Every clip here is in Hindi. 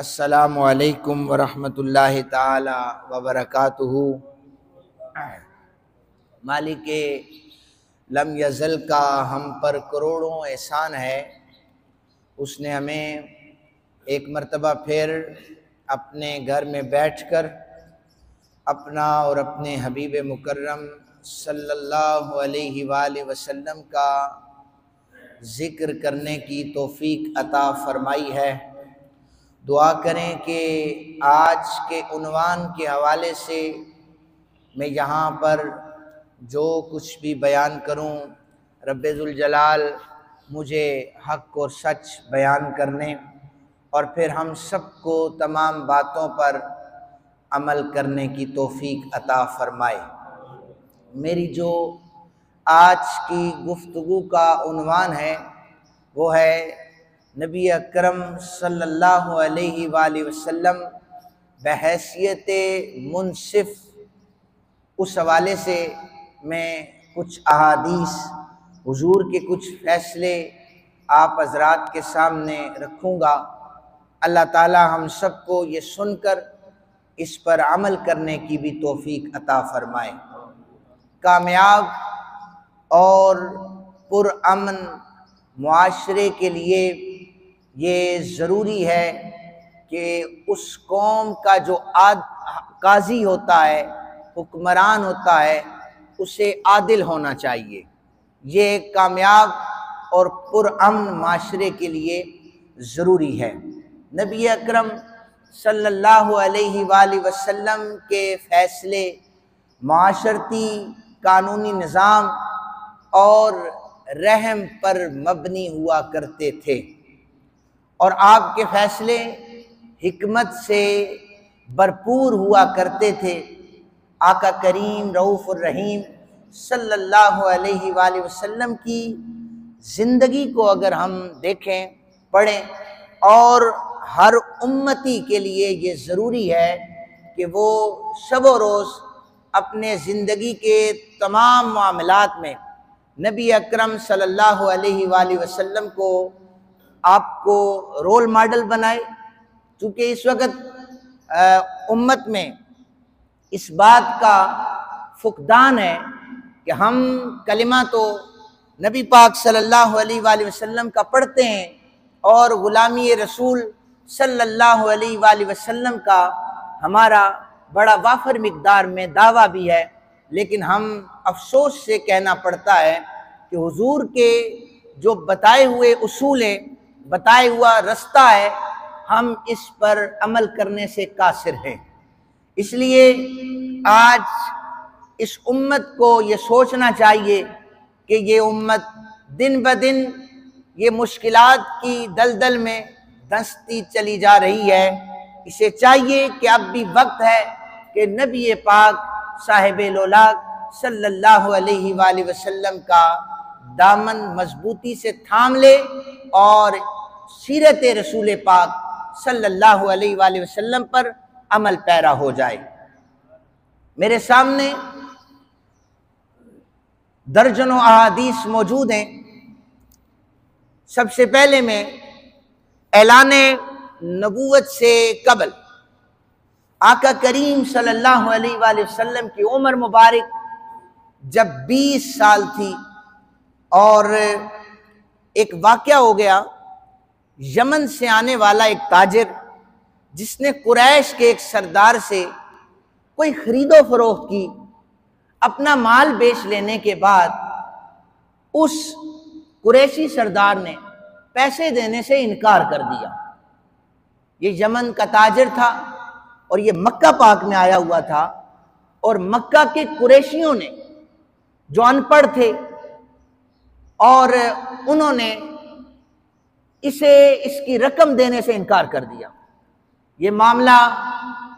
अस्सलामु अलैकुम वरहमतुल्लाहि ताला वबरकातुहू। मालिके लम यज़ल का हम पर करोड़ों एहसान है। उसने हमें एक मर्तबा फिर अपने घर में बैठकर अपना और अपने हबीब मुकर्रम सल्लल्लाहु अलैहि वसल्लम का ज़िक्र करने की तौफ़ीक अता फ़रमाई है। दुआ करें कि आज के उन्वान के हवाले से मैं यहाँ पर जो कुछ भी बयान करूँ, रब्बे ज़ुल जलाल मुझे हक़ और सच बयान करने और फिर हम सबको तमाम बातों पर अमल करने की तौफ़ीक अता फ़रमाए। मेरी जो आज की गुफ्तगू का उन्वान है वो है नबी अकरम सल्लल्लाहु अलैहि वसल्लम बहैसियत मुनसिफ। उस हवाले से मैं कुछ अहादीस, हुजूर के कुछ फ़ैसले आप हज़रात के सामने रखूँगा। अल्लाह ताला हम सबको ये सुनकर इस पर अमल करने की भी तौफ़ीक अता फ़रमाए। कामयाब और पुरअमन मुआशरे के लिए ये ज़रूरी है कि उस कौम का जो काजी होता है, हुक्मरान होता है, उसे आदिल होना चाहिए। ये कामयाब और पुरअमन माशरे के लिए ज़रूरी है। नबी अकरम सल्लल्लाहु अलैहि वसल्लम के फ़ैसले माशरती कानूनी निज़ाम और रहम पर मबनी हुआ करते थे और आपके फ़ैसले हिकमत से भरपूर हुआ करते थे। आका करीम रऊफ़ुर रहीम सल्लल्लाहु अलैहि वसल्लम की ज़िंदगी को अगर हम देखें, पढ़ें, और हर उम्मती के लिए ये ज़रूरी है कि वो शब-ओ रोज़ अपने ज़िंदगी के तमाम मामलात में नबी अकरम सल्लल्लाहु अलैहि वसल्लम को आपको रोल मॉडल बनाए। क्योंकि इस वक्त उम्मत में इस बात का फुकदान है कि हम कलिमा तो नबी पाक सल्लल्लाहु अलैहि वसल्लम का पढ़ते हैं और ग़ुलामी रसूल सल्लल्लाहु अलैहि वसल्लम का हमारा बड़ा वाफर मिक़दार में दावा भी है, लेकिन हम अफसोस से कहना पड़ता है कि हुजूर के जो बताए हुए उसूल हैं, बताए हुआ रास्ता है, हम इस पर अमल करने से कासिर हैं। इसलिए आज इस उम्मत को ये सोचना चाहिए कि ये उम्मत दिन ब दिन ये मुश्किलात की दलदल में धंसती चली जा रही है। इसे चाहिए कि अब भी वक्त है कि नबी पाक साहिब लौलाक सल्लल्लाहु अलैहि वसल्लम का दामन मजबूती से थाम ले और सीरत रसूल पाक सल्लल्लाहु अलैहि वसल्लम पर अमल पैरा हो जाए। मेरे सामने दर्जनों अहादीस मौजूद हैं। सबसे पहले मैं ऐलाने नबूवत से कबल आका करीम सल्लल्लाहु अलैहि वसल्लम की उम्र मुबारक जब 20 साल थी और एक वाक़या हो गया। यमन से आने वाला एक ताजिर जिसने कुरैश के एक सरदार से कोई खरीदो फरोख्त की, अपना माल बेच लेने के बाद उस कुरैशी सरदार ने पैसे देने से इनकार कर दिया। ये यमन का ताजिर था और ये मक्का पाक में आया हुआ था और मक्का के कुरैशियों ने जो अनपढ़ थे और उन्होंने इसकी रकम देने से इनकार कर दिया। ये मामला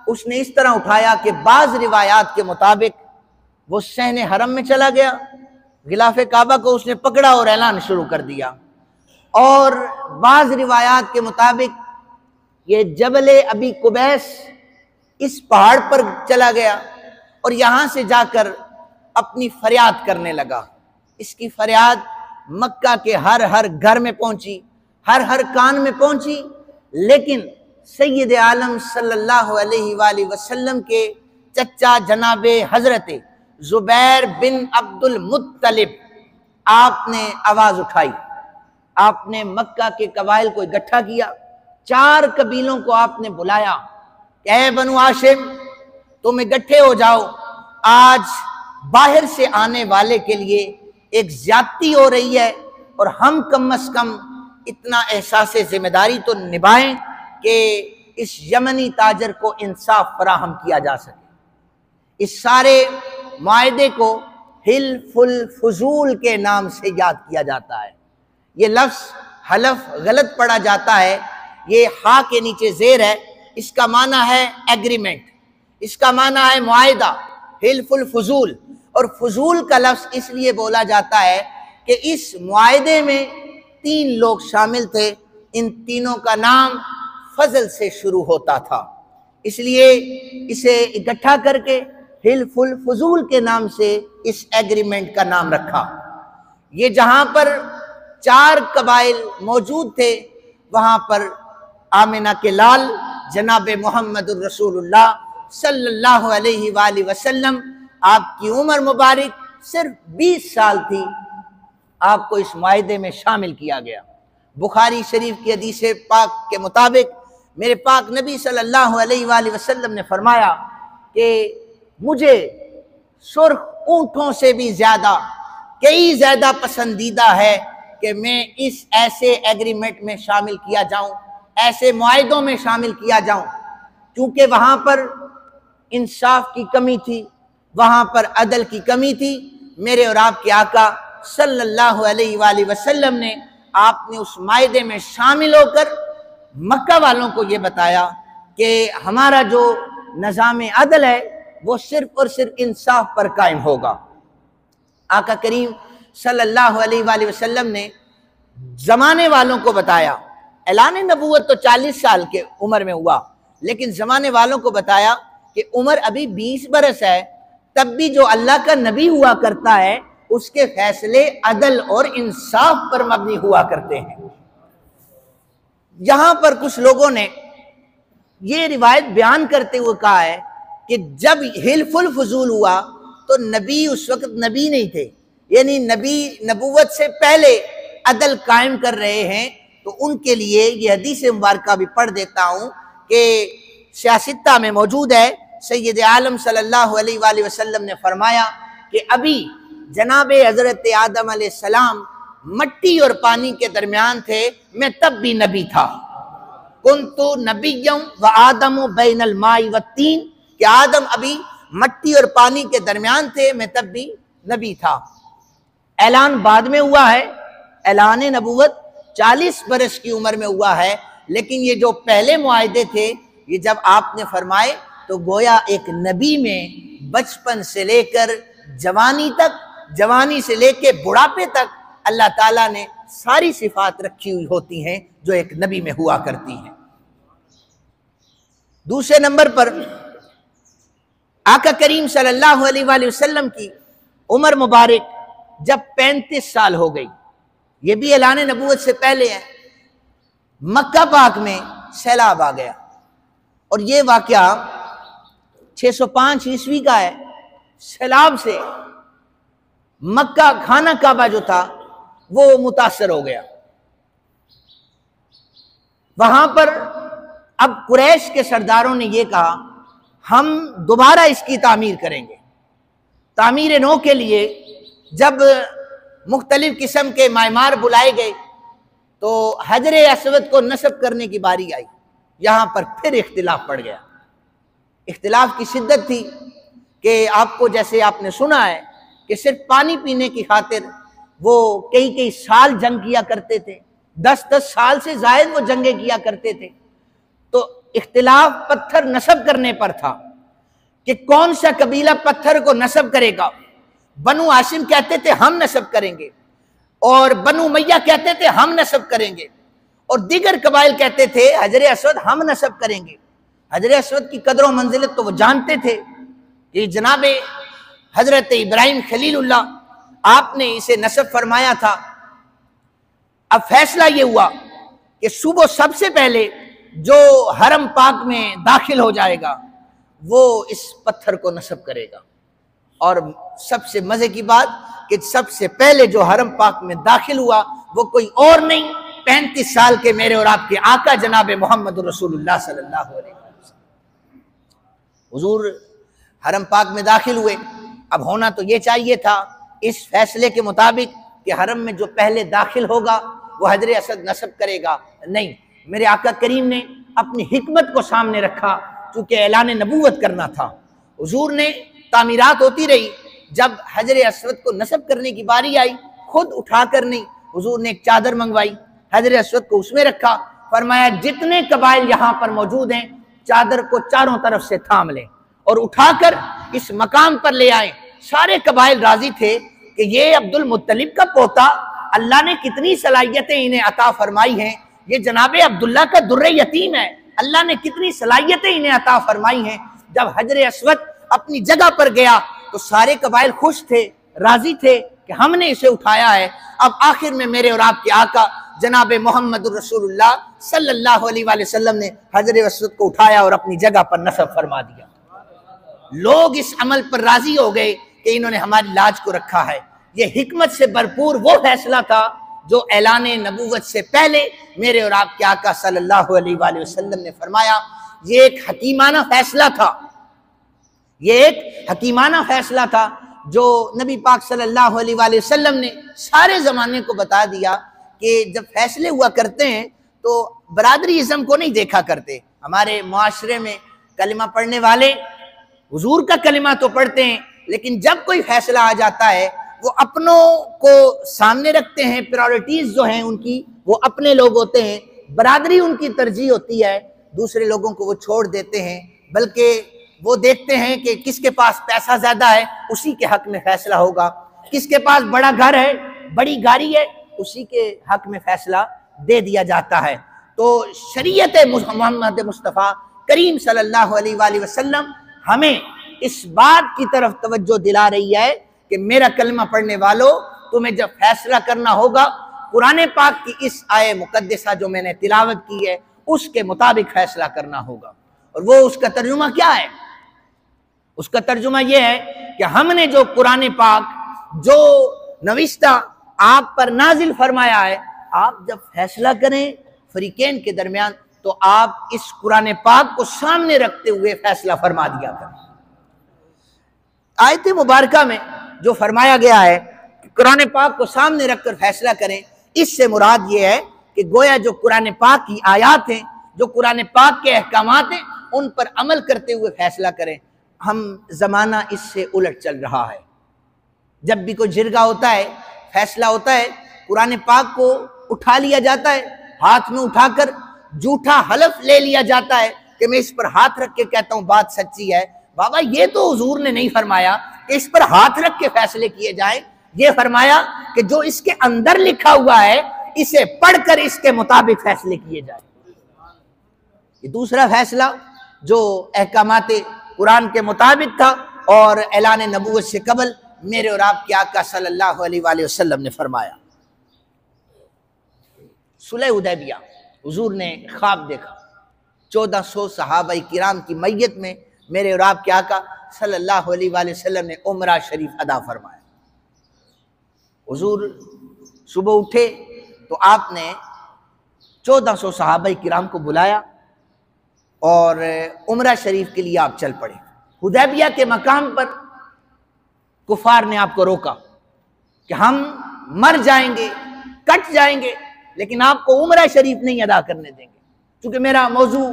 उसने इस तरह उठाया कि बाज़ रिवायात के मुताबिक वो सहने हरम में चला गया, गिलाफ़े काबा को उसने पकड़ा और ऐलान शुरू कर दिया। और बाज़ रिवायात के मुताबिक ये जबल अबी कुबैस इस पहाड़ पर चला गया और यहाँ से जाकर अपनी फरियाद करने लगा। इसकी फरियाद मक्का के हर हर घर में पहुंची, हर हर कान में पहुंची, लेकिन सैयद आलम सल्लल्लाहु अलैहि वसल्लम के चचा जनाबे हजरत जुबैर बिन अब्दुल मुत्तलिब, आपने आवाज उठाई, आपने मक्का के कबाइल को इकट्ठा किया, 4 कबीलों को आपने बुलाया, ऐ बनु हाशिम तुम इकट्ठे हो जाओ, आज बाहर से आने वाले के लिए एक ज्यादती हो रही है और हम कम से कम इतना एहसास जिम्मेदारी तो निभाएं कि इस यमनी ताजर को इंसाफ फराहम किया जा सके। इस सारे मायदे को हिल्फुल फुजूल के नाम से याद किया जाता है। ये लफ्ज हलफ गलत पढ़ा जाता है, ये हा के नीचे जेर है, इसका माना है एग्रीमेंट, इसका माना है मुआयदा, हिल्फुल फुजूल। और फुजूल का लफ्ज इसलिए बोला जाता है कि इस मुआयदे में 3 लोग शामिल थे, इन तीनों का नाम फजल से शुरू होता था, इसलिए इसे इकट्ठा करके हिल्फुल फुजूल के नाम से इस एग्रीमेंट का नाम रखा। ये जहां पर 4 कबाइल मौजूद थे, वहां पर आमिना के लाल जनाबे मोहम्मदुर रसूलुल्लाह सल्लल्लाहु अलैहि वसल्लम, आपकी उम्र मुबारक सिर्फ 20 साल थी, आपको इस मुआहदे में शामिल किया गया। बुखारी शरीफ की हदीस पाक के मुताबिक मेरे पाक नबी सल्लल्लाहु अलैहि वसल्लम ने फरमाया कि मुझे सुर्ख ऊंटों से भी ज्यादा, कई ज्यादा पसंदीदा है कि मैं इस ऐसे एग्रीमेंट में शामिल किया जाऊं, ऐसे मुआहदों में शामिल किया जाऊं, क्योंकि वहां पर इंसाफ की कमी थी, वहां पर अदल की कमी थी। मेरे और आपके आका सल्लल्लाहु अलैहि वसल्लम ने, आपने उस मायदे में शामिल होकर मक्का वालों को ये बताया कि हमारा जो निज़ाम अदल है वो सिर्फ और सिर्फ इंसाफ पर कायम होगा। आका करीम सल्लल्लाहु अलैहि वसल्लम ने जमाने वालों को बताया, ऐलान नबूवत तो 40 साल के उम्र में हुआ, लेकिन जमाने वालों को बताया कि उम्र अभी 20 बरस है, तब भी जो अल्लाह का नबी हुआ करता है उसके फैसले अदल और इंसाफ पर मबनी हुआ करते हैं। यहां पर कुछ लोगों ने ये रिवायत बयान करते हुए कहा है कि जब हिल्फुल फजूल हुआ तो नबी उस वक्त नबी नहीं थे, यानी नबी नबूवत से पहले अदल कायम कर रहे हैं। तो उनके लिए ये हदीस मुबारका भी पढ़ देता हूं कि सियासत्ता में मौजूद है। सैयद आलम सल्लल्लाहु अलैहि वसल्लम ने फरमाया कि अभी जनाबे हजरत आदम अलैहिस्सलाम मट्टी और पानी के दरमियान थे, मैं तब भी नबी था। कुन्तु नबिय्यम व आदम बैनल माई व तीन, कि आदम अभी मट्टी और पानी के दरमियान थे, मैं तब भी नबी था। ऐलान बाद में हुआ है, ऐलान नबूवत 40 बरस की उम्र में हुआ है, लेकिन ये जो पहले मुआहदे थे ये जब आपने फरमाए तो गोया एक नबी में बचपन से लेकर जवानी तक, जवानी से लेकर बुढ़ापे तक अल्लाह ताला ने सारी सिफात रखी हुई होती हैं जो एक नबी में हुआ करती हैं। दूसरे नंबर पर आका करीम सल्लल्लाहु अलैहि वसल्लम की उम्र मुबारक जब 35 साल हो गई, ये भी ऐलान नबूवत से पहले है, मक्का पाक में सैलाब आ गया और ये वाकया 605 ईस्वी का है। सैलाब से मक्का खाना काबा जो था वो मुतासर हो गया। वहां पर अब कुरैश के सरदारों ने यह कहा हम दोबारा इसकी तामीर करेंगे। तामीर नौ के लिए जब मुख्तलिफ किस्म के मायमार बुलाए गए तो हजर असवद को नस्ब करने की बारी आई। यहां पर फिर इख्तिलाफ पड़ गया। इख्तिलाफ की शिद्दत थी कि आपको, जैसे आपने सुना है कि सिर्फ पानी पीने की खातिर वो कई कई साल जंग किया करते थे, 10-10 साल से जायद वो जंगे किया करते थे। तो इख्तिलाफ पत्थर नस्ब करने पर था कि कौन सा कबीला पत्थर को नस्ब करेगा। बनु हाशिम कहते थे हम नस्ब करेंगे, और बनु मैया कहते थे हम नस्ब करेंगे, और दीगर कबाइल कहते थे हजर असवद हम नस्ब करेंगे। हजर असवद की कदर और मंजिलत तो वो जानते थे कि जनाबे हजरत इब्राहिम खलीलुल्लाह आपने इसे नस्ब फरमाया था। अब फैसला ये हुआ कि सुबह सबसे पहले जो हरम पाक में दाखिल हो जाएगा वो इस पत्थर को नस्ब करेगा। और सबसे मजे की बात कि सबसे पहले जो हरम पाक में दाखिल हुआ वो कोई और नहीं, 35 साल के मेरे और आपके आका जनाब मोहम्मद रसूलुल्लाह सल्लल्लाहु अलैहि वसल्लम हुजूर हरम पाक में दाखिल हुए। अब होना तो ये चाहिए था इस फैसले के मुताबिक कि हरम में जो पहले दाखिल होगा वो हजर असद नस्ब करेगा। नहीं, मेरे आका करीम ने अपनी हिकमत को सामने रखा, चूंकि ऐलान नबूवत करना था। हुजूर ने तामीरात होती रही, जब हजर असवद को नस्ब करने की बारी आई खुद उठाकर नहीं, हुजूर ने एक चादर मंगवाई, हजर असवद को उसमें रखा, फरमाया जितने कबाइल यहाँ पर मौजूद हैं चादर को चारों तरफ से थाम लें और उठाकर इस मकाम पर ले आए। सारे कबाइल राजी थे कि ये अब्दुल मुत्तलिब का पोता, अल्लाह ने कितनी सलाहियतें इन्हें अता फरमाई हैं, ये जनाबे अब्दुल्ला का दुर्रे यतीम है, अल्लाह ने कितनी सलाहियतें इन्हें अता फरमाई हैं। जब हजर असवद अपनी जगह पर गया तो सारे कबाइल खुश थे, राजी थे कि हमने इसे उठाया है। अब आखिर में मेरे और आपके आका जनाब मोहम्मद रसूलुल्लाह सल्लल्लाहु अलैहि वसल्लम ने हजर असवद को उठाया और अपनी जगह पर नस्ब फरमा दिया। लोग इस अमल पर राजी हो गए कि इन्होंने हमारी लाज को रखा है। ये हिकमत से भरपूर वो फैसला था जो ऐलान नबूवत से पहले मेरे और आपके आका सल्लल्लाहु अलैहि वसल्लम ने फरमाया। ये एक हकीमाना फैसला था, ये एक हकीमाना फैसला था जो नबी पाक सल्लल्लाहु अलैहि वसल्लम ने सारे ज़माने को बता दिया कि जब फैसले हुआ करते हैं तो बरादरी इज़्म को नहीं देखा करते। हमारे मुआशरे में कलिमा पढ़ने वाले हुजूर का कलिमा तो पढ़ते हैं, लेकिन जब कोई फैसला आ जाता है वो अपनों को सामने रखते हैं, प्रायोरिटीज जो हैं उनकी वो अपने लोग होते हैं, बरादरी उनकी तरजीह होती है, दूसरे लोगों को वो छोड़ देते हैं, बल्कि वो देखते हैं कि किसके पास पैसा ज्यादा है उसी के हक में फैसला होगा, किसके पास बड़ा घर है, बड़ी गाड़ी है, उसी के हक में फैसला दे दिया जाता है। तो शरीयत मोहम्मद मुस्तफ़ा करीम सल्लल्लाहु अलैहि वसल्लम हमें इस बात की तरफ तवज्जो दिला रही है कि मेरा कलमा पढ़ने वालों, तुम्हें जब फैसला करना होगा कुरान पाक की इस आय मुकद्दसा जो मैंने तिलावत की है उसके मुताबिक फैसला करना होगा। और वो उसका तर्जुमा क्या है? उसका तर्जुमा यह है कि हमने जो कुरान पाक जो नविश्ता आप पर नाजिल फरमाया है, आप जब फैसला करें फरीकैन के दरमियान तो आप इस कुरान पाक को सामने रखते हुए फैसला फरमा दिया करें। आयत मुबारका में जो फरमाया गया है कि कुरान पाक को सामने रखकर फैसला करें, इससे मुराद ये है कि गोया जो कुरान पाक की आयात हैं, जो कुरान पाक के अहकामात हैं, उन पर अमल करते हुए फैसला करें। हम जमाना इससे उलट चल रहा है। जब भी कोई जिरगा होता है, फैसला होता है, कुरान पाक को उठा लिया जाता है, हाथ में उठाकर झूठा हलफ ले लिया जाता है कि मैं इस पर हाथ रख के कहता हूं बात सच्ची है। बाबा ये तो हुजूर ने नहीं फरमाया कि इस पर हाथ रख के फैसले किए जाएं, ये फरमाया कि जो इसके अंदर लिखा हुआ है इसे पढ़कर इसके मुताबिक फैसले किए जाए। ये दूसरा फैसला जो अहकामात कुरान के मुताबिक था और ऐलान नबूवत से कबल मेरे और आपके आका सल्लल्लाहु अलैहि वसल्लम ने फरमाया। सुलह हुदैबिया हुजूर ने ख्वाब देखा, 1400 सहाबा किराम की मैयत में मेरे और आपके आका सल्लल्लाहु अलैहि वसल्लम ने उम्रा शरीफ अदा फरमाया। हुजूर सुबह उठे तो आपने 1400 सहाबा किराम को बुलाया और उम्रा शरीफ के लिए आप चल पड़े। हुदैबिया के मकाम पर कुफार ने आपको रोका कि हम मर जाएंगे, कट जाएंगे, लेकिन आपको उम्रा शरीफ नहीं अदा करने देंगे, क्योंकि मेरा मौजू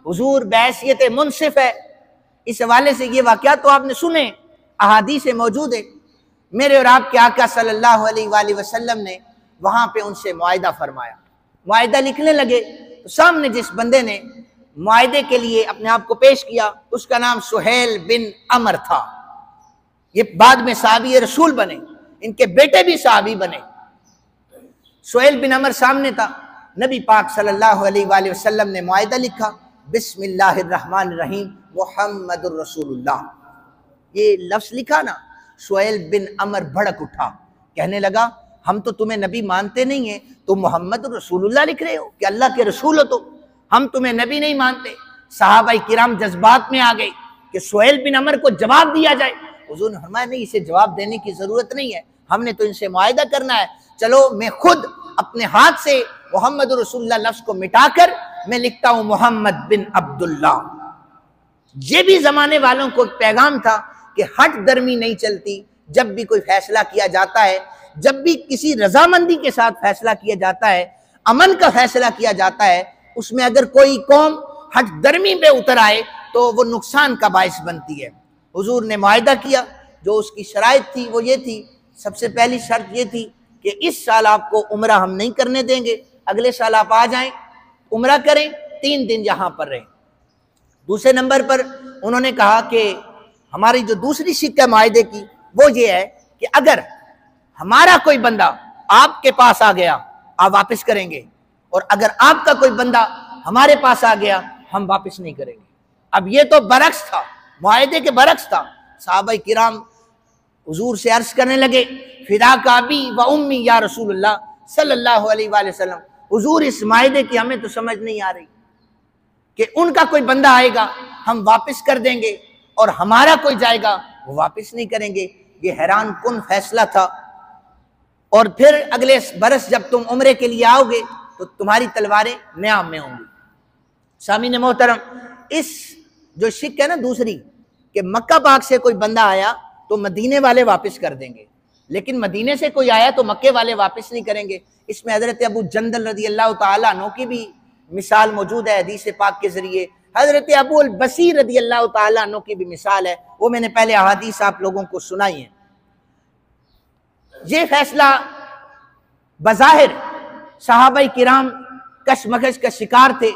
हुजूर बैसियत मुनसिफ है। इस हवाले से ये वाक़या तो आपने सुने, अहादीस से मौजूद है। मेरे और आपके आका सल्लल्लाहु अलैहि वसल्लम ने वहां पे उनसे मुआहिदा फरमाया। मुआहिदा लिखने लगे तो सामने जिस बंदे ने मुआहिदे के लिए अपने आप को पेश किया उसका नाम सुहेल बिन अमर था। ये बाद में साहबी रसूल बने, इनके बेटे भी साहबी बने। सुहेल बिन अमर सामने था। नबी पाक सल्लल्लाहु अलैहि वसल्लम ने मुआहिदा लिखा, बिस्मिल्लाहिर्रहमानिर्रहीम मुहम्मदुर रसूलुल्लाह। ये लफ्ज लिखा ना, सुहेल बिन अमर भड़क उठा, कहने लगा हम तो तुम्हें नबी मानते नहीं है, तुम मोहम्मद रसूलुल्लाह लिख रहे हो कि अल्लाह के रसूल हो। तो हम तुम्हें नबी नहीं मानते। सहाबाई किराम जज्बात में आ गए कि सुहेल बिन अमर को जवाब दिया जाए। हुजूर ने फरमाया नहीं, इसे जवाब देने की जरूरत नहीं है, हमने तो इनसे मुआहिदा करना है। चलो मैं खुद अपने हाथ से मोहम्मद रसूलुल्लाह लफ्ज को मिटाकर मैं लिखता हूं मोहम्मद बिन अब्दुल्ला। ये भी जमाने वालों को पैगाम था कि हट दर्मी नहीं चलती। जब भी कोई फैसला किया जाता है, जब भी किसी रजामंदी के साथ फैसला किया जाता है, अमन का फैसला किया जाता है, उसमें अगर कोई कौम हट दर्मी पे उतर आए तो वो नुकसान का बायस बनती है। हुजूर ने मुआहिदा किया, जो उसकी शराइत थी वो ये थी, सबसे पहली शर्त ये थी कि इस साल आपको उम्रा हम नहीं करने देंगे, अगले साल आप आ जाएं, उम्रा करें, 3 दिन यहाँ पर रहें। दूसरे नंबर पर उन्होंने कहा कि हमारी जो दूसरी शिक है मुआहिदे की वो ये है कि अगर हमारा कोई बंदा आपके पास आ गया आप वापस करेंगे, और अगर आपका कोई बंदा हमारे पास आ गया हम वापस नहीं करेंगे। अब ये तो बरक्स था, मुआहिदे के बरक्स था। सहाबाए किराम हुजूर से अर्ज करने लगे, फिदा का अबी व उम्मी या रसूलुल्लाह सल्लल्लाहु अलैहि वसल्लम, हुजूर इस मुआहिदे की हमें तो समझ नहीं आ रही कि उनका कोई बंदा आएगा हम वापस कर देंगे और हमारा कोई जाएगा वो वापस नहीं करेंगे। ये हैरान कुन फैसला था। और फिर अगले बरस जब तुम उम्रे के लिए आओगे तो तुम्हारी तलवारें न्याम में होंगी। सामीन मोहतरम, इस जो शिक है ना दूसरी, कि मक्का पाक से कोई बंदा आया तो मदीने वाले वापस कर देंगे, लेकिन मदीने से कोई आया तो मक्के वाले वापस नहीं करेंगे। इसमें हजरत अबू जंदल रदी अल्लाह तआला अन्हु की भी मिसाल मौजूद है हदीस पाक के जरिए। हजरत अबू अल बसीर रदी अल्लाह तआला अन्हु की भी मिसाल है, वो मैंने पहले अहादीस आप लोगों को सुनाई है। ये फैसला बज़ाहिर सहाबाए किराम कशमकश का शिकार थे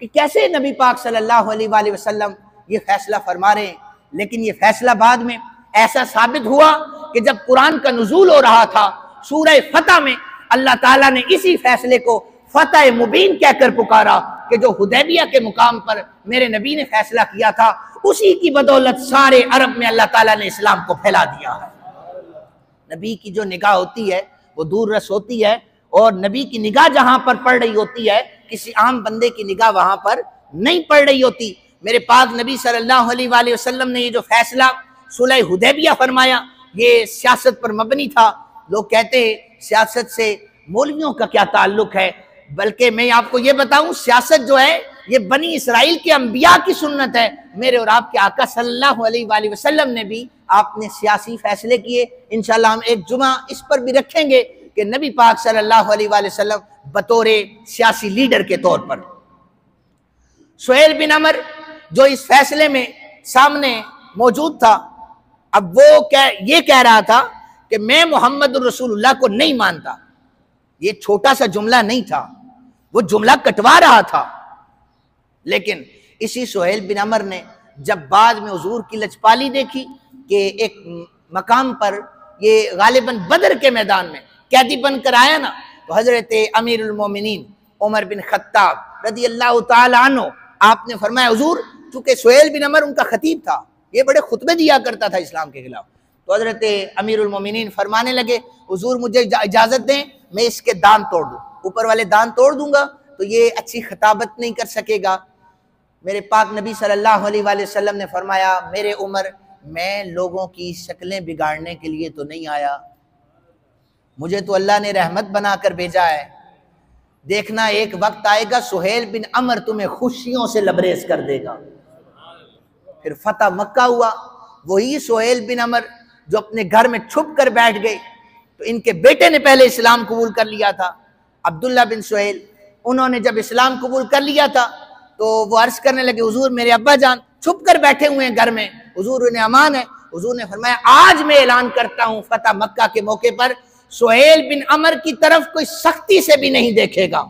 कि कैसे नबी पाक सल्लल्लाहु अलैहि वसल्लम ये फैसला फरमा रहे हैं, लेकिन ये फैसला बाद में ऐसा साबित हुआ कि जब कुरान का नुज़ूल हो रहा था सूरह फतह में, अल्लाह ताला ने इसी फैसले को फतह मुबीन कहकर पुकारा कि जो हुदैबिया के मुकाम पर मेरे नबी ने फैसला किया था, उसी की बदौलत सारे अरब में अल्लाह ताला ने इस्लाम को फैला दिया है। नबी की जो निगाह होती है वो दूर रस होती है, और नबी की निगाह जहां पर पड़ रही होती है किसी आम बंदे की निगाह वहां पर नहीं पड़ रही होती। मेरे पाक नबी सल्लल्लाहु अलैहि वसल्लम ने ये जो फैसला सुलह हुदैबिया फरमाया, ये सियासत पर मबनी था। लोग कहते हैं सियासत से मौलवियों का क्या ताल्लुक है, बल्कि मैं आपको ये बताऊं, सियासत जो है ये बनी इसराइल के अंबिया की सुन्नत है। मेरे और आपके आका सल्लल्लाहु अलैहि वसल्लम ने भी आपने सियासी फैसले किए। इंशाल्लाह हम एक जुमा इस पर भी रखेंगे कि नबी पाक सल्लल्लाहु अलैहि वसल्लम बतौरे सियासी लीडर के तौर पर। सुहेल बिन अमर जो इस फैसले में सामने मौजूद था, अब वो ये कह रहा था कि मैं मोहम्मद रसूलुल्लाह को नहीं मानता। ये छोटा सा जुमला नहीं था, वो जुमला कटवा रहा था। लेकिन इसी सुहेल बिन अमर ने जब बाद में हुजूर की लचपाली देखी कि एक मकाम पर ये गालिबन बदर के मैदान में कैदी बनकर आया ना, तो हजरत अमीरुल मोमिनीन उमर बिन खत्ताब रदी अल्लाह तआला अन्हु आपने फरमाया, हुजूर चूंकि सुहेल बिन अमर उनका खतीब था, ये बड़े खुतबे दिया करता था इस्लाम के खिलाफ, तो हजरत अमीरुल मोमिनीन फरमाने लगे, हुजूर मुझे इजाजत दें मैं इसके दान तोड़ दूं, ऊपर वाले दान तोड़ दूंगा तो ये अच्छी खिताबत नहीं कर सकेगा। मेरे पाक नबी सल्लल्लाहु अलैहि वसल्लम ने फरमाया, मेरे उमर मैं लोगों की शक्लें बिगाड़ने के लिए तो नहीं आया, मुझे तो अल्लाह ने रहमत बनाकर भेजा है। देखना एक वक्त आएगा सुहेल बिन अमर तुम्हें खुशियों से लबरेज कर देगा। फिर फतह मक्का हुआ। वही सुहेल बिन अमर जो अपने घर में छुप कर बैठ गए, तो इनके बेटे ने पहले इस्लाम कबूल कर लिया था, अब्दुल्ला बिन सुहेल। उन्होंने जब इस्लाम कबूल कर लिया था तो वो अर्ज करने लगे, हुजूर मेरे अब्बा जान छुप कर बैठे हुए हैं घर में, हुजूर उन्हें अमान है। हुजूर ने फरमाया, आज मैं ऐलान करता हूं फतह मक्का के मौके पर सुहेल बिन अमर की तरफ कोई सख्ती से भी नहीं देखेगा,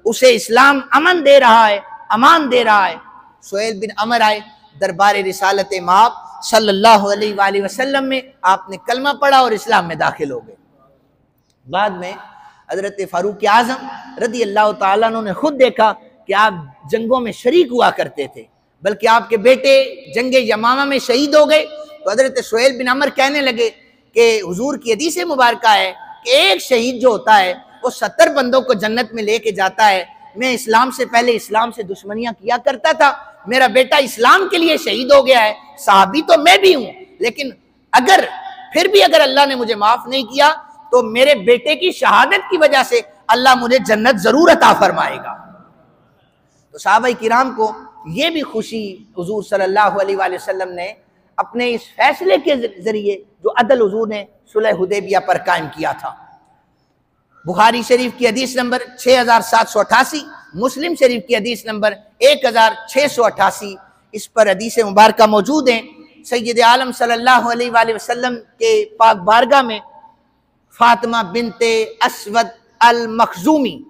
उसे इस्लाम अमन दे रहा है, अमान दे रहा है। सुहेल बिन अमर आए दरबार रिसालत माप सल्लल्लाहु अलैहि वसल्लम में, आपने कलमा पढ़ा और इस्लाम में दाखिल हो गए। बाद में हजरत फारूक आजम रदी अल्लाह तआला अन्हु ने खुद देखा कि आप जंगों में शरीक हुआ करते थे, बल्कि आपके बेटे जंगे यमामा में शहीद हो गए। तो हजरत सुहेल बिन अमर कहने लगे कि हुजूर की हदीस मुबारक है कि एक शहीद जो होता है वो 70 बंदों को जन्नत में लेके जाता है, मैं इस्लाम से पहले इस्लाम से दुश्मनियां किया करता था, मेरा बेटा इस्लाम के लिए शहीद हो गया है, सहाबी तो मैं भी हूं, लेकिन अगर फिर भी अगर अल्लाह ने मुझे माफ नहीं किया तो मेरे बेटे की शहादत की वजह से अल्लाह मुझे जन्नत जरूर अता फरमाएगा। तो सहाबा किराम को ये भी खुशी हुजूर सल्लल्लाहु अलैहि वसल्लम ने अपने इस फैसले के जरिए जो अदल हुजूर ने सुलह हुदैबिया पर कायम किया था। बुखारी शरीफ की हदीस नंबर 6788, मुस्लिम शरीफ की हदीस नंबर 1688, इस पर हदीस मुबारक मौजूद हैं। सैयद आलम सल्लल्लाहु अलैहि वसल्लम के पाक बारगाह में फातिमा बिनते असवद अल मखजूमी,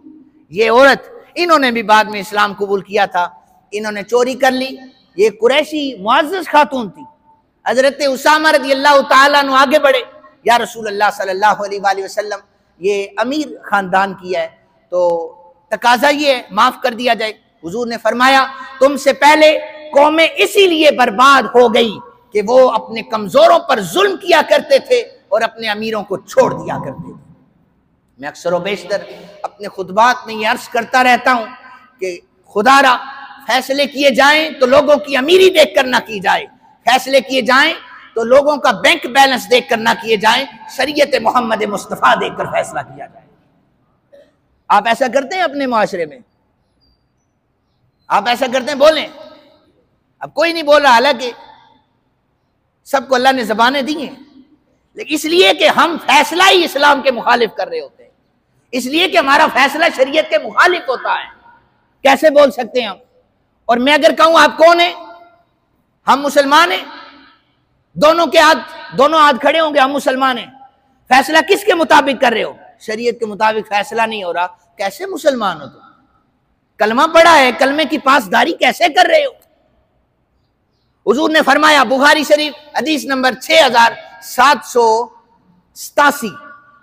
ये औरत, इन्होंने भी बाद में इस्लाम कबूल किया था, इन्होंने चोरी कर ली। ये कुरैशी मुअज़्ज़ज़ खातून थी। हजरत उसामा रज़ियल्लाहु ताला अन्हु आगे बढ़े, या रसूल अल्लाह सल्लल्लाहु अलैहि वसल्लम, ये अमीर खानदान की है तो तकाजा ये है माफ कर दिया जाए। हुजूर ने फरमाया तुमसे पहले कौमें इसीलिए बर्बाद हो गई कि वो अपने कमजोरों पर जुल्म किया करते थे और अपने अमीरों को छोड़ दिया करते थे। मैं अक्सर व बेशतर अपने खुतबात में ये अर्ज करता रहता हूं कि खुदारा फैसले किए जाएं तो लोगों की अमीरी देख कर ना की जाए, फैसले किए जाएं तो लोगों का बैंक बैलेंस देख कर ना किए जाएं, शरीयत मोहम्मद मुस्तफ़ा देखकर फैसला किया जाए। आप ऐसा करते हैं अपने माशरे में? आप ऐसा करते हैं? बोलें। अब कोई नहीं बोल रहा, हालांकि सबको अल्लाह ने जबानें दी हैं, लेकिन इसलिए कि हम फैसला ही इस्लाम के मुखालिफ कर रहे होते हैं, इसलिए कि हमारा फैसला शरीयत के मुखालिफ होता है। कैसे बोल सकते हैं हम? और मैं अगर कहूं आप कौन है, हम मुसलमान हैं, दोनों हाथ खड़े होंगे, हम मुसलमान हैं। फैसला किसके मुताबिक कर रहे हो? शरीयत के मुताबिक फैसला नहीं हो रहा, कैसे मुसलमान हो तुम? कलमा पढ़ा है, कलमे की पासदारी कैसे कर रहे हो? हुजूर ने फरमाया, बुखारी शरीफ हदीस नंबर 6787,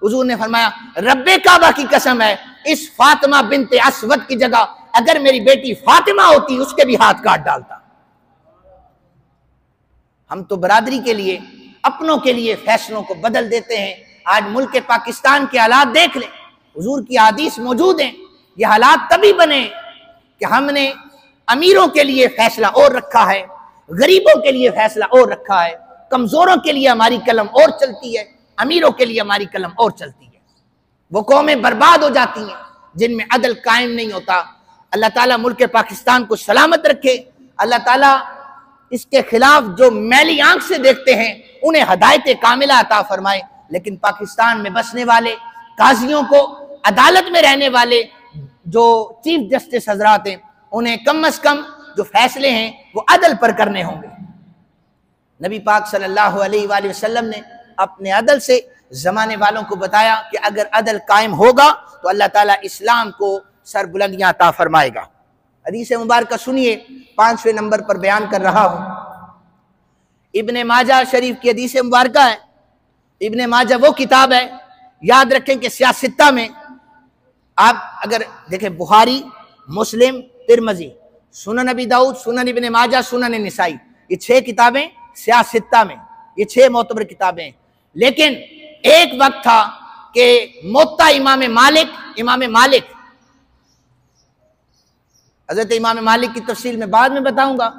हुजूर ने फरमाया रब्बे काबा की कसम है, इस फातिमा बिनते असवद की जगह अगर मेरी बेटी फातिमा होती उसके भी हाथ काट डालता। हम तो बरादरी के लिए, अपनों के लिए फैसलों को बदल देते हैं। आज मुल्क के पाकिस्तान के हालात देख लें, हुजूर की हदीस मौजूद हैं। ये हालात तभी बने कि हमने अमीरों के लिए फैसला और रखा है, गरीबों के लिए फैसला और रखा है, कमजोरों के लिए हमारी कलम और चलती है, अमीरों के लिए हमारी कलम और चलती है। वो कौमें बर्बाद हो जाती हैं जिनमें अदल कायम नहीं होता। अल्लाह ताला मुल्क पाकिस्तान को सलामत रखे। अल्लाह ताला इसके खिलाफ जो मैली आंख से देखते हैं उन्हें हदायत कामिला अता फरमाए। लेकिन पाकिस्तान में बसने वाले काजियों को, अदालत में रहने वाले जो चीफ जस्टिस हजरात हैं, उन्हें कम अज कम जो फैसले हैं वो अदल पर करने होंगे। नबी पाक सल्लल्लाहु अलैहि वसल्लम ने अपने अदल से जमाने वालों को बताया कि अगर अदल कायम होगा तो अल्लाह ताला इस्लाम को सरबुलंदियां अता फरमाएगा। हदीस मुबारक सुनिए, 5वें नंबर पर बयान कर रहा हूं। इब्ने माजा शरीफ की हदीस मुबारक है। इब्ने माजा वो किताब है, याद रखें कि सियासत्ता में आप अगर देखें, बुखारी, मुस्लिम, तिरमिज़ी, सुनन अबी दाऊद, सुनन इब्ने माजा, सुनन निसाई, ये 6 किताबें सियासत्ता में, ये 6 मोतबर किताबें। लेकिन एक वक्त था कि मुत्ता इमाम मालिक हजरत इमाम मालिक की तफसील में बाद में बताऊंगा।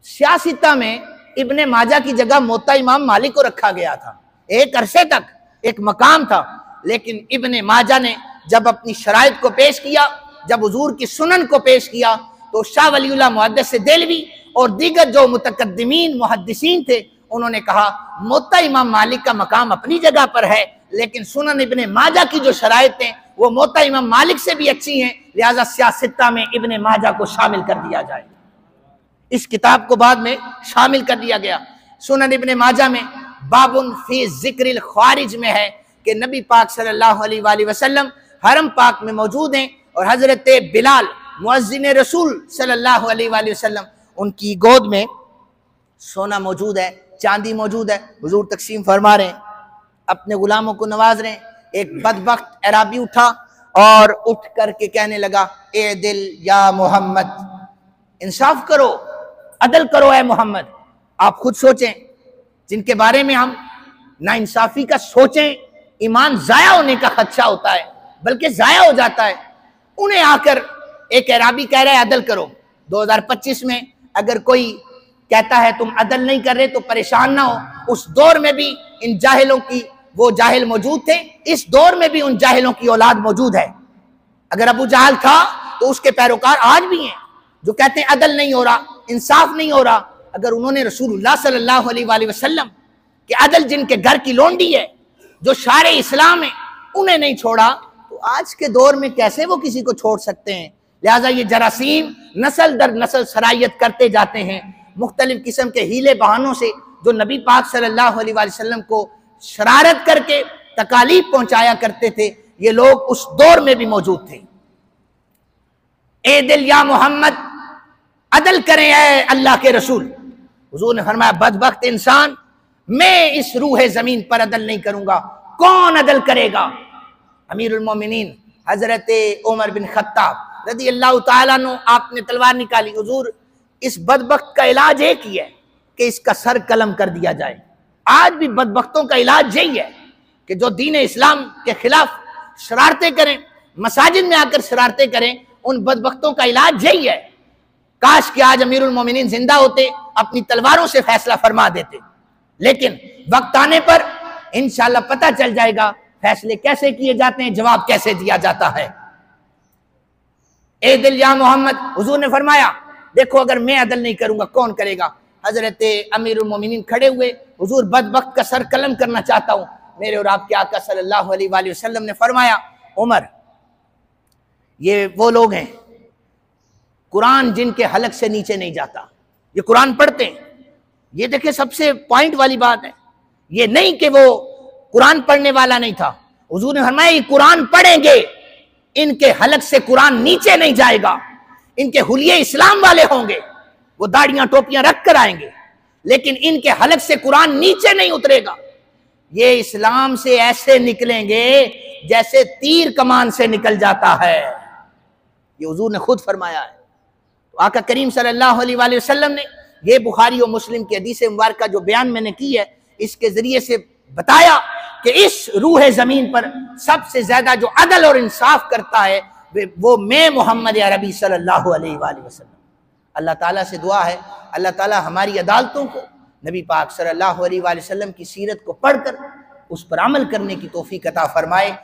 सियासत्ता में इब्ने माजा की जगह मुत्ता इमाम मालिक को रखा गया था, एक अरसे तक एक मकाम था। लेकिन इब्ने माजा ने जब अपनी शराइत को पेश किया, जब हुजूर की सुनन को पेश किया, तो शाह वलीउल्लाह मुहद्दिस देलवी और दीगर जो मुतकद्दिमीन मुहद्दिसीन थे, उन्होंने कहा मुत्ता इमाम मालिक का मकाम अपनी जगह पर है, लेकिन सुनन इब्ने माजा की जो शराइतें वो मुत्ता इमाम मालिक से भी अच्छी हैं, लिहाजा सियासत्ता में इब्ने माजा को शामिल कर दिया जाए। इस किताब को बाद में शामिल कर दिया गया। सुनन इब्ने माजा में बाबुन फी जिक्रिल खारिज में है कि नबी पाक सल्लल्लाहु अलैहि वसल्लम हरम पाक में मौजूद हैं और हजरत बिलाल मुअज्जिन रसूल सल्लल्लाहु अलैहि वसल्लम, उनकी गोद में सोना मौजूद है, चांदी मौजूद है। हुजूर तकसीम फरमा रहे हैं, अपने गुलामों को नवाज रहे हैं। एक बदबख्त अराबी उठा और उठ करके कहने लगा, ए दिल या मोहम्मद, इंसाफ करो, अदल करो ए मोहम्मद। आप खुद सोचें, जिनके बारे में हम ना इंसाफी का सोचें, ईमान जाया होने का खदशा होता है, बल्कि जाया हो जाता है, उन्हें आकर एक अराबी कह रहा है अदल करो। 2025 में अगर कोई कहता है तुम अदल नहीं कर रहे तो परेशान ना हो। उस दौर में भी इन जाहिलों की, वो जाहिल मौजूद थे, इस दौर में भी उन जाहिलों की औलाद मौजूद है। अगर अबू जहल था तो उसके पैरोकार आज भी हैं जो कहते हैं अदल नहीं हो रहा, इंसाफ नहीं हो रहा। अगर उन्होंने रसूलुल्लाह सल्लल्लाहु अलैहि वसल्लम के अदल, जिनके घर की लोंडी है, जो शारे इस्लाम है, उन्हें नहीं छोड़ा तो आज के दौर में कैसे वो किसी को छोड़ सकते हैं। लिहाजा ये जरासीम नस्ल दर नस्ल सरायत करते जाते हैं, मुख्तलिफ किस्म के हीले बहानों से, जो नबी पाक सल्लल्लाहु अलैहि वसल्लम को शरारत करके तकालीफ पहुंचाया करते थे, ये लोग उस दौर में भी मौजूद थे। ए दिल या मोहम्मद, अदल करें ए अल्लाह के रसूल। हुजूर ने फरमाया बदबख्त इंसान, मैं इस रूह जमीन पर अदल नहीं करूंगा, कौन अदल करेगा? अमीरुल मोमिनीन हजरत उमर बिन खत्ताब रज़ी अल्लाह ताला अन्हु, आपने तलवार निकाली, हुजूर इस बदबख्त का इलाज एक ही है कि इसका सर कलम कर दिया जाए। आज भी बदबख्तों का इलाज यही है कि जो दीन इस्लाम के खिलाफ शरारतें करें, मसाजिद में आकर शरारतें करें, उन बदबख्तों का इलाज यही है। काश कि आज अमीरुल मोमिनीन जिंदा होते, अपनी तलवारों से फैसला फरमा देते, लेकिन वक्त आने पर इंशाअल्लाह पता चल जाएगा फैसले कैसे किए जाते हैं, जवाब कैसे दिया जाता है। ए दिल या मोहम्मद, हुजूर ने फरमाया देखो अगर मैं अदल नहीं करूंगा कौन करेगा? हजरत अमीरुल मोमिनीन खड़े हुए, हुजूर बदबख्त का सर कलम करना चाहता हूं। मेरे और आपके आका सल्लल्लाहु अलैहि वसल्लम ने फरमाया उमर, ये वो लोग हैं कुरान जिनके हलक से नीचे नहीं जाता, ये कुरान पढ़ते हैं। ये देखिए सबसे पॉइंट वाली बात है, ये नहीं कि वो कुरान पढ़ने वाला नहीं था। हुजूर ने फरमाया ये कुरान पढ़ेंगे, इनके हलक से कुरान नीचे नहीं जाएगा, इनके हुलिये इस्लाम वाले होंगे, वो दाढ़ियां टोपियां रख कर आएंगे, लेकिन इनके हलक से कुरान नीचे नहीं उतरेगा। ये इस्लाम से ऐसे निकलेंगे जैसे तीर कमान से निकल जाता है। ये हुजूर ने खुद फरमाया है। तो आका करीम सल्लल्लाहु अलैहि वसल्लम ने ये बुखारी और मुस्लिम की हदीस मुबारक जो बयान मैंने की है, इसके जरिए से बताया कि इस रूह जमीन पर सबसे ज्यादा जो अदल और इंसाफ करता है वो मैं मोहम्मद अरबी सल्लल्लाहु अलैहि वसल्लम। अल्लाह ताला से दुआ है, अल्लाह ताला हमारी अदालतों को नबी पाक सल्लल्लाहु अलैहि वसल्लम की सीरत को पढ़कर उस पर अमल करने की तौफीक अता फरमाए।